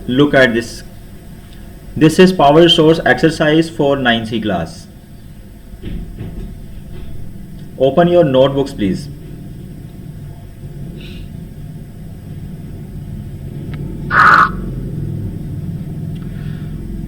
Look at this. This is power source exercise for 9C class. Open your notebooks, please.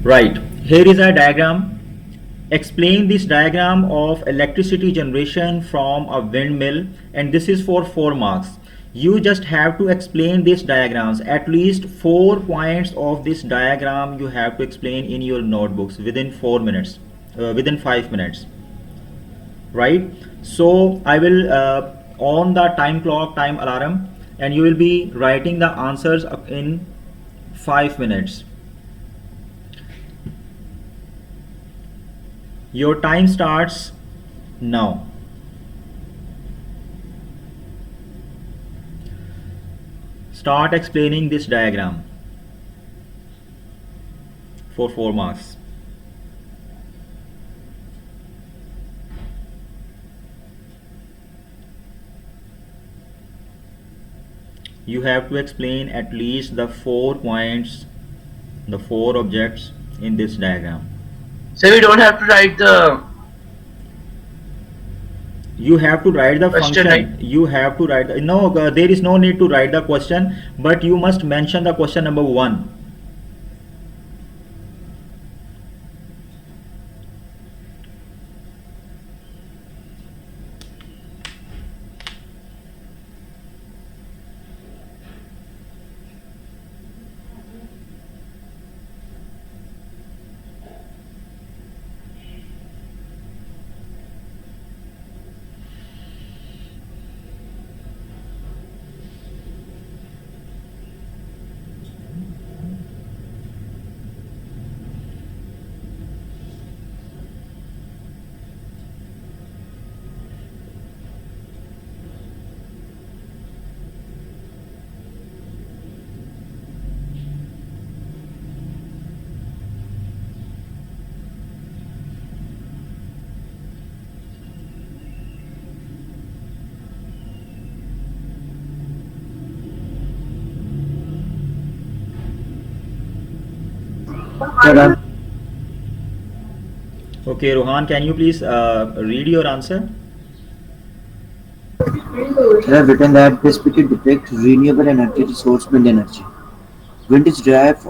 Right, here is a diagram. Explain this diagram of electricity generation from a windmill, and this is for 4 marks. You just have to explain these diagrams. At least 4 points of this diagram you have to explain in your notebooks within 4 minutes, within 5 minutes. Right? So I will on the time clock, time alarm, and you will be writing the answers in 5 minutes. Your time starts now. Start explaining this diagram for 4 marks. You have to explain at least the 4 points, the 4 objects in this diagram. So we don't have to write the. You have to write the question, function. right? You have to write no, there is no need to write the question, but you must mention the question number 1. Okay, Rohan, can you please read your answer? They have written that this picture depicts renewable energy resource wind energy. Wind is derived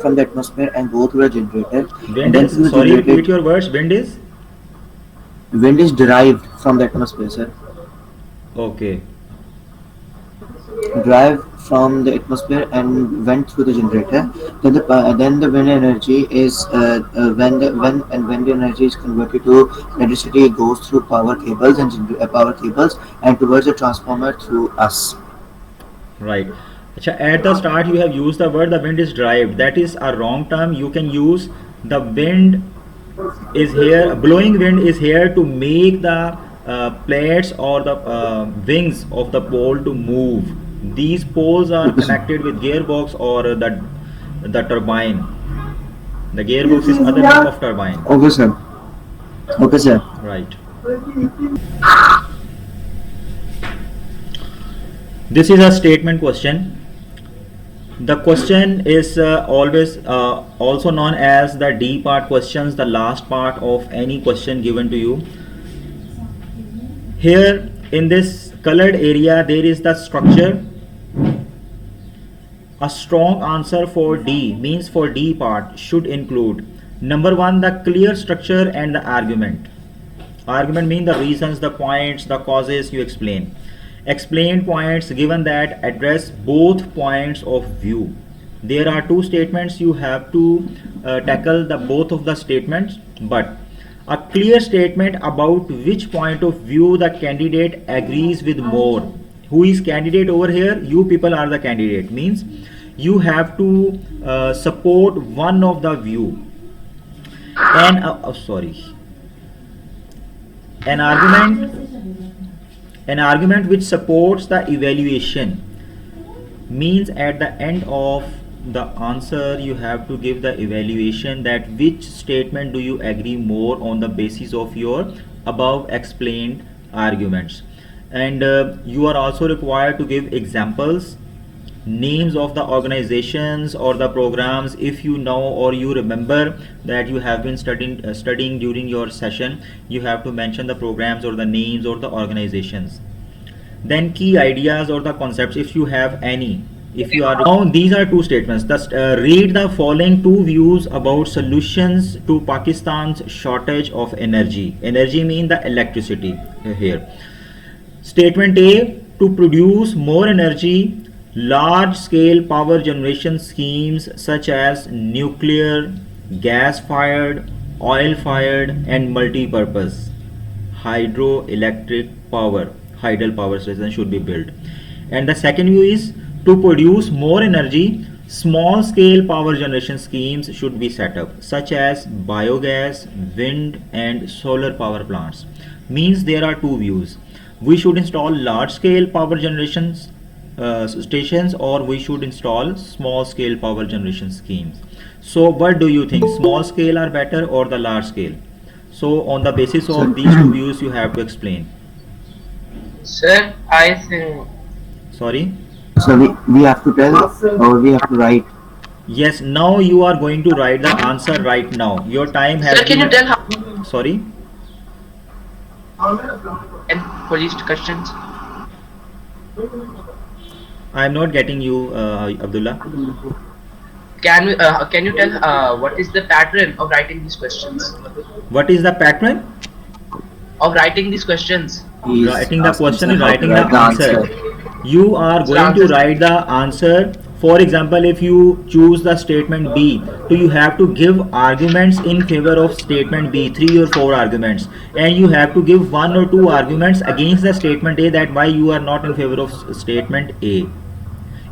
from the atmosphere and go through a generator. Wind And then is, through the sorry, repeat generator, your words. Wind is? wind is derived from the atmosphere, sir. Okay. Derived from the atmosphere and went through the generator. Then the wind energy is when the energy is converted to electricity, it goes through power cables and towards the transformer through us. Right. Acha, at the start you have used the word the wind is derived. That is a wrong term. You can use the wind is here, blowing wind is here to make the plates or the wings of the pole to move. These poles are Okay, sir. connected with gearbox or the turbine. The gearbox is other name of turbine. Okay, sir. Okay, sir. Right. This is a statement question. The question is always also known as the D part questions, the last part of any question given to you. Here in this colored area there is the structure. A strong answer for D means for D part should include number 1 the clear structure and the argument. Argument means the reasons, the points, the causes you explain. Explain points given that address both points of view. There are 2 statements, you have to tackle the both of the statements, but a clear statement about which point of view the candidate agrees with more. Who is candidate over here? You people are the candidate. Means you have to support one of the view. And sorry, an argument which supports the evaluation means at the end of the answer you have to give the evaluation that which statement do you agree more on the basis of your above explained arguments. And you are also required to give examples names of the organizations or the programs, if you know or you remember that you have been studying during your session, you have to mention the programs or the names or the organizations. Then key ideas or the concepts, if you have any. If you are now, these are two statements. Just read the following two views about solutions to Pakistan's shortage of energy. Energy mean the electricity here. Statement A: to produce more energy, large scale power generation schemes such as nuclear, gas fired, oil fired, and multi purpose hydroelectric power, hydel power station should be built. And the second view is to produce more energy, small scale power generation schemes should be set up, such as biogas, wind, and solar power plants. Means there are two views. We should install large scale power generation stations, or we should install small scale power generation schemes. So what do you think, small scale are better or the large scale? So on the basis So, of these two views you have to explain. Sir, I think. so Sorry. we have to tell or we have to write. Yes, now you are going to write the answer right now. Your time has Sir, can you been. tell how? Sorry. And for these questions. I am not getting you, Abdullah. Can you tell what is the pattern of writing these questions? What is the pattern? Of writing these questions. He is Writing the asking, question sir, is how to writing the write answer. You are So going to answer. write the answer. For example, if you choose the statement B, so you have to give arguments in favor of statement B, 3 or 4 arguments, and you have to give 1 or 2 arguments against the statement A, that why you are not in favor of statement A.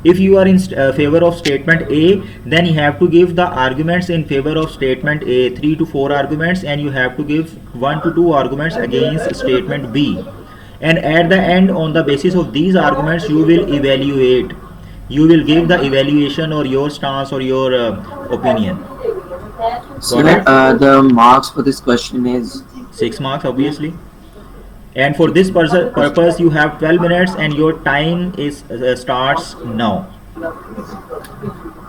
If you are in favor of statement A, then you have to give the arguments in favor of statement A, 3 to 4 arguments, and you have to give 1 to 2 arguments against statement B. And at the end, on the basis of these arguments, you will evaluate. You will give the evaluation or your stance or your opinion. Sir, Got it? the marks for this question is 6 marks, obviously. And for this purpose, you have 12 minutes, and your time is starts now.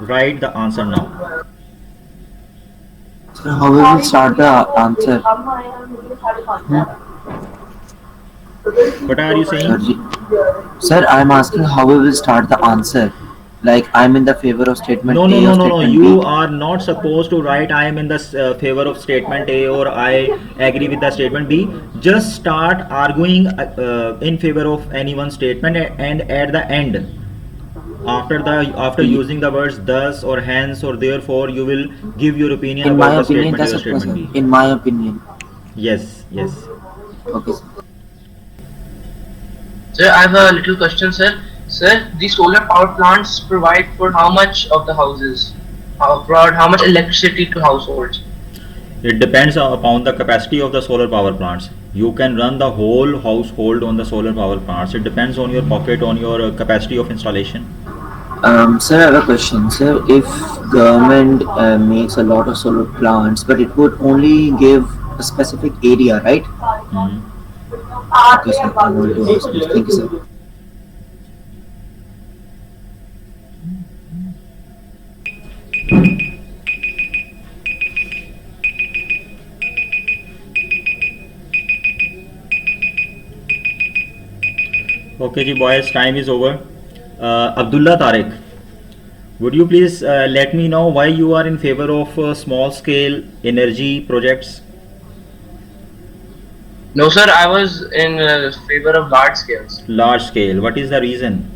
Write the answer now. sir, how we will start the answer. What are you saying? Sir, I'm asking how we will start the answer. Like I'm in the favor of statement No, A no, or no, no, no. statement You B. are not supposed to write I am in the favor of statement A or I agree with the statement B. Just start arguing in favor of any one statement, and at the end, after using the words thus or hence or therefore, you will give your opinion In my about the opinion, statement A that's or it, statement sir. B. In my opinion. Yes, yes. Okay, sir. Sir, I have a little question, sir. Sir, the solar power plants provide for how much of the houses? Provide how much electricity to households? It depends upon the capacity of the solar power plants. You can run the whole household on the solar power plants. It depends on your pocket, on your capacity of installation. Sir, I have a question. Sir, if government makes a lot of solar plants, but it would only give a specific area, right? Mhm. Okay, sir. I want to ask this. Thank you, sir. Okay, ji boys, time is over. Abdullah Tariq, would you please let me know why you are in favor of small scale energy projects? No, sir, I was in favor of large scales. Large scale. What is the reason?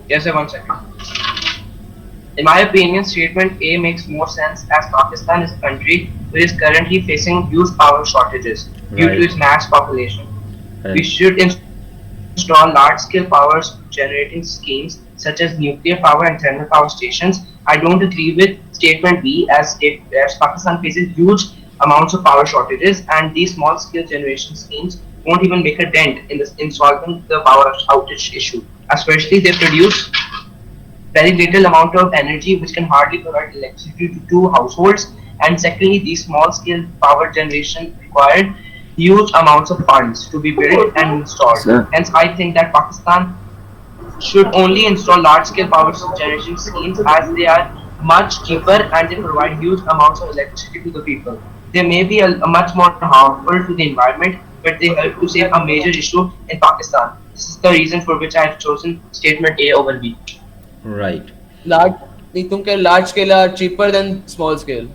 Yes, sir, 1 second. In my opinion, statement A makes more sense as Pakistan is a country which is currently facing huge power shortages due Right. to its mass population. We Correct. should install large-scale power generating schemes such as nuclear power and thermal power stations. I don't agree with statement B as Pakistan faces huge amounts of power shortages, and these small-scale generation schemes won't even make a dent in solving the power outage issue. Especially, they produce very little amount of energy which can hardly provide electricity to 2 households, and secondly, these small scale power generation required huge amounts of funds to be built and installed. Sir. Hence I think that Pakistan should only install large-scale power generation schemes as they are much cheaper and they provide huge amounts of electricity to the people. They may be a much more harmful to the environment, but they help to save a major issue in Pakistan. This is the reason for which I have chosen statement A over B. Right. Large, नहीं तुम क्या large scale are cheaper than small scale?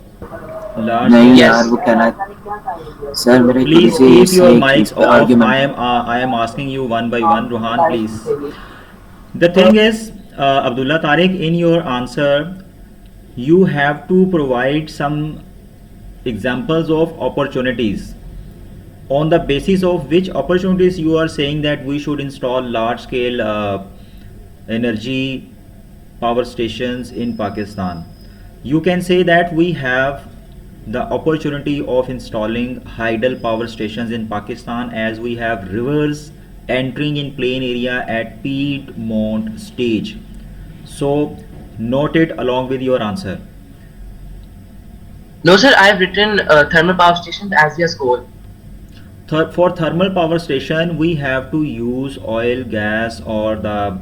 Large नहीं scale. यार वो कहना sir मेरे Please किसी keep your mics off. argument I am asking you one by one. Ruhan, please. The thing is, Abdullah Tariq, in your answer, you have to provide some examples of opportunities. On the basis of which opportunities you are saying that we should install large scale energy power stations in Pakistan. You can say that we have the opportunity of installing hydel power stations in Pakistan as we have rivers entering in plain area at Piedmont stage. So note it along with your answer. No, sir, I have written thermal power stations as well as coal. For thermal power station we have to use oil, gas or the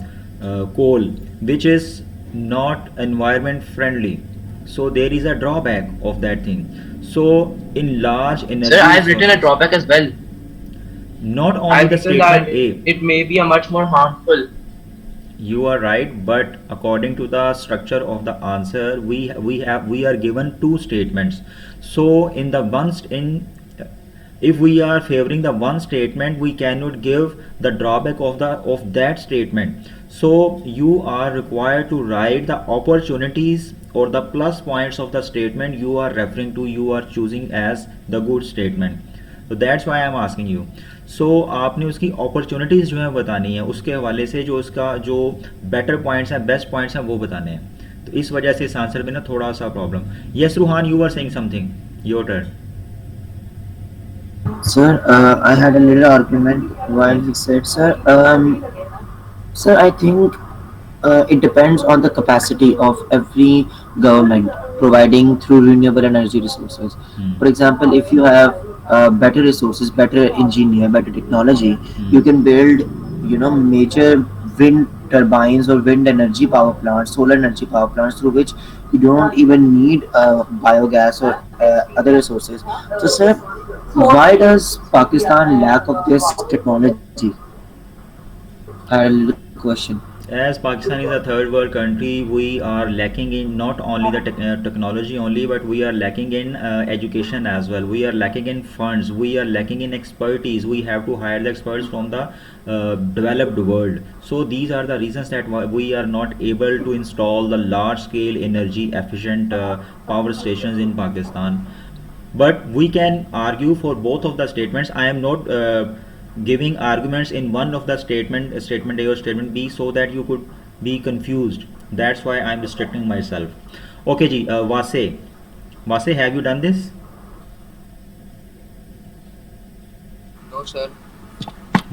coal, which is not environment friendly, so there is a drawback of that thing. So in large energy Sir, I have written a sources, drawback as well. not I only have the written that statement A, it may be a much more harmful. you are right, but according to the structure of the answer we are given two statements. So in the if we are favoring the one statement, we cannot give the drawback of that statement. So you are required to write the opportunities or the plus points of the statement you are referring to, you are choosing as the good statement. So that's why I am asking you. So आपने उसकी opportunities जो है बतानी है, उसके हवाले से जो उसका जो better points हैं, best points हैं, वो बताने हैं. तो इस वजह से इस आंसर में ना थोड़ा सा problem. Yes Ruhan, you were saying something. Your turn. sir I had a little argument while he said sir I think it depends on the capacity of every government providing through renewable energy resources. For example, if you have better resources, better engineer, better technology, you can build, major wind turbines or wind energy power plants, solar energy power plants, through which you don't even need biogas or other resources. So, sir, why does Pakistan lack of this technology? I had a little question. As Pakistan is a third world country, we are lacking in not only the technology only, but we are lacking in education as well. We are lacking in funds. We are lacking in expertise. We have to hire the experts from the developed world. So these are the reasons that why we are not able to install the large scale energy efficient power stations in Pakistan. But we can argue for both of the statements. I am not giving arguments in one of the statement A or statement B, so that you could be confused. That's why I'm restricting myself. Okay ji, Wase, have you done this? No, sir.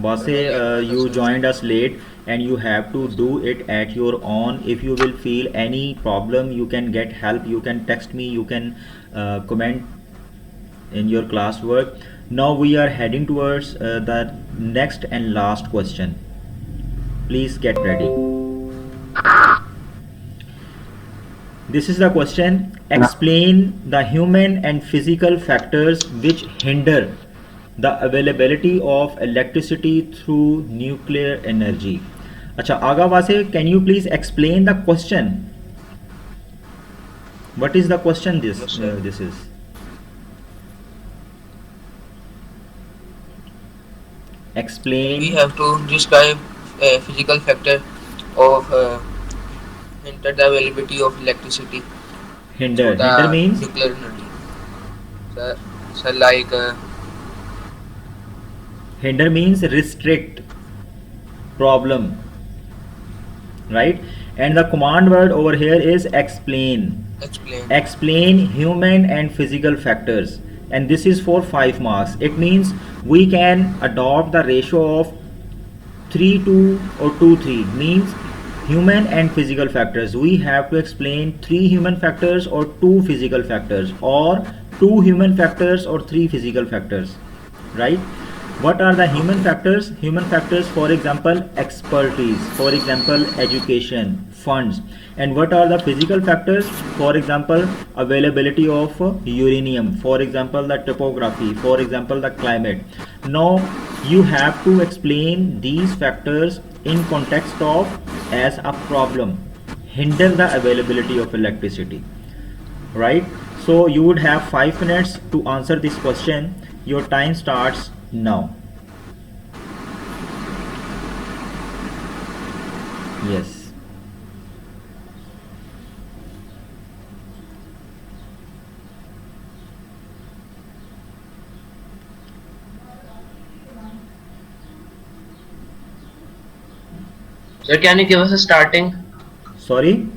Wase, you joined us late and you have to do it at your own. If you will feel any problem, you can get help, you can text me, you can comment in your classwork. Now we are heading towards the next and last question. Please get ready. This is the question. Explain the human and physical factors which hinder the availability of electricity through nuclear energy. Acha, Aga Wase, can you please explain the question? What is the question this is? Explain. We have to describe a physical factor of hinder the availability of electricity. Hinder. through the Hinder means nuclear energy. So like hinder means restrict, problem, right? And the command word over here is explain. explain. Explain human and physical factors, and this is for 5 marks. It means we can adopt the ratio of 3:2 or 2:3, means human and physical factors. We have to explain 3 human factors or 2 physical factors, or 2 human factors or 3 physical factors, right? What are the human factors? Human factors, for example, expertise, for example, education, funds. And what are the physical factors? For example, availability of uranium, for example, the topography, for example, the climate. Now, you have to explain these factors in context of as a problem, hinder the availability of electricity, right? So you would have 5 minutes to answer this question. Your time starts now. Yes. Sir, can you give us a starting? Sorry.